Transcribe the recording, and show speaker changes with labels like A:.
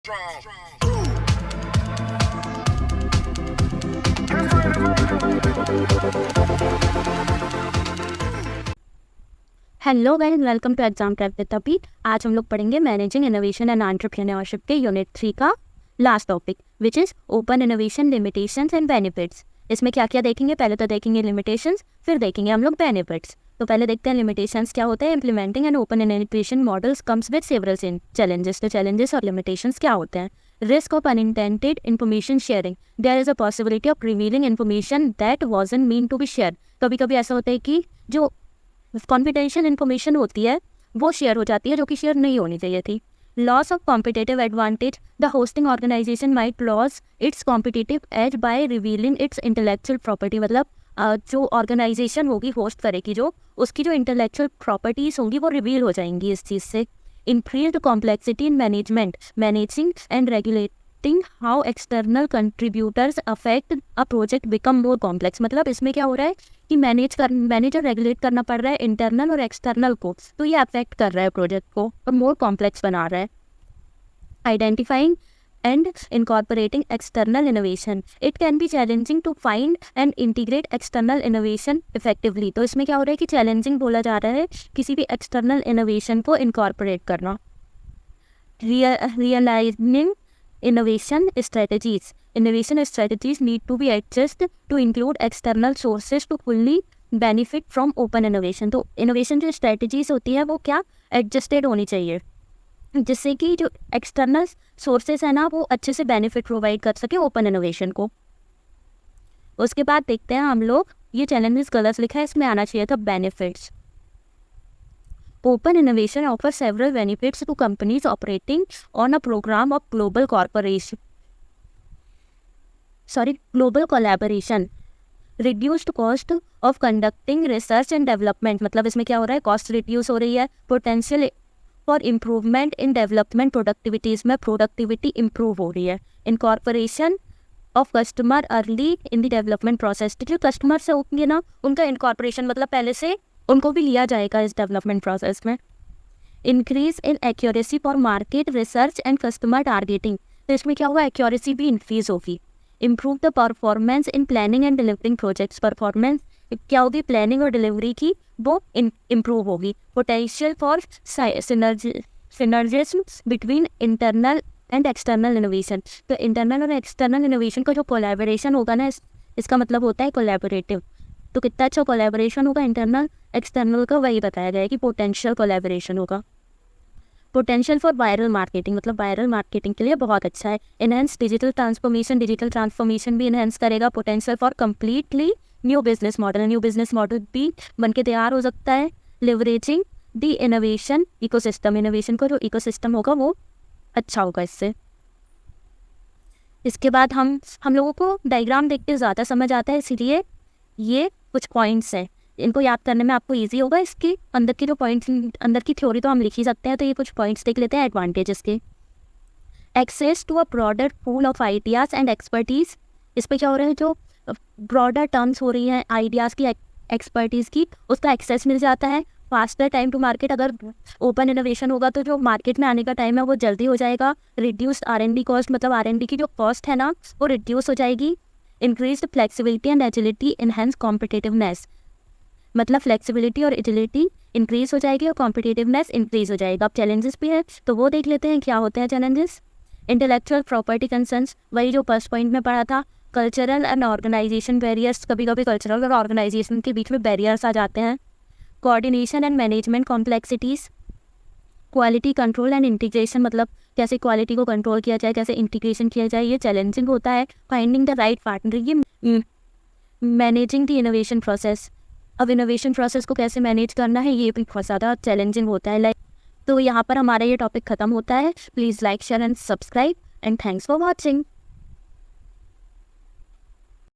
A: Hello guys, welcome to exam prep with Tapi. आज हम लोग पढ़ेंगे मैनेजिंग इनोवेशन एंड एंटरप्रेन्योरशिप के यूनिट 3 का last topic which is open innovation limitations and benefits. इसमें क्या क्या देखेंगे? पहले तो देखेंगे लिमिटेशंस, फिर देखेंगे हम लोग बेनिफिट्स। तो पहले देखते हैं लिमिटेशंस क्या होते हैं। Implementing and open innovation models comes with several challenges. तो चैलेंजेस और लिमिटेशंस क्या होते हैं? Risk of unintended information sharing. There is a possibility of revealing information that wasn't meant to be share. कभी कभी ऐसा होता है कि जो कॉन्फिडेंशियल इन्फॉर्मेशन होती है वो शेयर हो जाती है जो कि शेयर नहीं होनी चाहिए थी। Loss of competitive advantage. The hosting organisation might loss its competitive edge by revealing its intellectual property. मतलब जो ऑर्गेनाइजेशन होगी होस्ट करेगी जो उसकी जो इंटेलेक्चुअल प्रॉपर्टीज होंगी वो रिवील हो जाएंगी इस चीज़ से। Increased complexity in management. Managing and regulating how external contributors affect a project become more complex. मतलब इसमें क्या हो रहा है कि मैनेजर रेगुलेट करना पड़ रहा है इंटरनल और एक्सटर्नल को, तो ये अफेक्ट कर रहा है प्रोजेक्ट को और मोर कॉम्प्लेक्स बना रहा है। Identifying and incorporating external innovation. It can be challenging to find and integrate external innovation effectively. तो इसमें क्या हो रहा है कि चैलेंजिंग बोला जा रहा है किसी भी एक्सटर्नल इनोवेशन को इनकॉर्पोरेट करना। Realising innovation strategies. Innovation strategies need to be adjusted to include external sources to fully benefit from open innovation. तो innovation जो strategies होती है वो क्या adjusted होनी चाहिए जिससे कि जो external sources है ना वो अच्छे से benefit provide कर सके open innovation को। उसके बाद देखते हैं हम लोग, ये challenges गलत लिखा है, इसमें आना चाहिए था benefits. Open innovation offers several benefits to companies operating on a program of global collaboration. Reduced cost of conducting research and development. मतलब इसमें क्या हो रहा है? Cost reduce हो रही है. Potential for improvement in development productivities में productivity improve हो रही है. Incorporation of customer early in the development process. जो customer से होंगे ना उनका incorporation मतलब पहले से उनको भी लिया जाएगा इस डेवलपमेंट प्रोसेस में। Increase in accuracy for market research and customer targeting. तो इसमें क्या होगा? एक्यूरेसी भी इंक्रीज होगी। Improve the performance in planning and delivering projects. Performance क्या होगी? प्लानिंग और डिलीवरी की वो इम्प्रूव होगी। Potential for synergism between internal and external innovation. तो इंटरनल और एक्सटर्नल इनोवेशन का जो कोलैबोरेशन होगा ना इसका मतलब होता है कोलैबोरेटिव। तो कितना अच्छा कोलैबोरेशन होगा इंटरनल एक्सटर्नल का, वही बताया गया है कि पोटेंशियल कोलैबोरेशन होगा। पोटेंशियल फॉर वायरल मार्केटिंग, मतलब वायरल मार्केटिंग के लिए बहुत अच्छा है। इनहेंस डिजिटल ट्रांसफॉर्मेशन भी इनहेंस करेगा। Potential for completely new business model भी बन के तैयार हो सकता है। Leveraging the innovation ecosystem. Innovation का जो इकोसिस्टम होगा वो अच्छा होगा इससे। इसके बाद हम लोगों को डायग्राम देख के ज़्यादा समझ आता है, इसीलिए ये कुछ पॉइंट्स हैं, इनको याद करने में आपको इजी होगा। इसके अंदर की जो पॉइंट्स, अंदर की थ्योरी तो हम लिख ही सकते हैं, तो ये कुछ पॉइंट्स देख लेते हैं एडवांटेजेस के। Access to a broader pool of ideas and expertise. इस पर क्या हो रहा है? जो ब्रॉडर टर्म्स हो रही हैं आइडियाज़ की, एक्सपर्टीज़ की, उसका एक्सेस मिल जाता है। Faster time to market. अगर ओपन इनोवेशन होगा तो जो मार्केट में आने का टाइम है वो जल्दी हो जाएगा। रिड्यूस R&D कॉस्ट, मतलब R&D की जो कॉस्ट है ना वो रिड्यूस हो जाएगी। Increase flexibility and agility enhance competitiveness. मतलब फ्लेक्सिबिलिटी और एजिलिटी इंक्रीज हो जाएगी और कॉम्पिटिटिवनेस इंक्रीज हो जाएगा। अब चैलेंजेस भी है तो वो देख लेते हैं क्या होते हैं चैलेंजेस। इंटेलेक्चुअल प्रॉपर्टी कंसर्न्स, वही जो फर्स्ट पॉइंट में पढ़ा था। कल्चरल एंड ऑर्गेनाइजेशन बैरियर्स, कभी कभी कल्चरल और ऑर्गेनाइजेशन के बीच में बैरियर्स आ जाते हैं। Coordination and management complexities. Quality control and integration, मतलब कैसे क्वालिटी को कंट्रोल किया जाए, कैसे इंटीग्रेशन किया जाए, ये चैलेंजिंग होता है। फाइंडिंग द राइट पार्टनर, ये मैनेजिंग द इनोवेशन प्रोसेस। अब इनोवेशन प्रोसेस को कैसे मैनेज करना है ये भी बहुत ज़्यादा चैलेंजिंग होता है। तो यहाँ पर हमारा ये टॉपिक ख़त्म होता है। Please like share and subscribe and thanks for watching.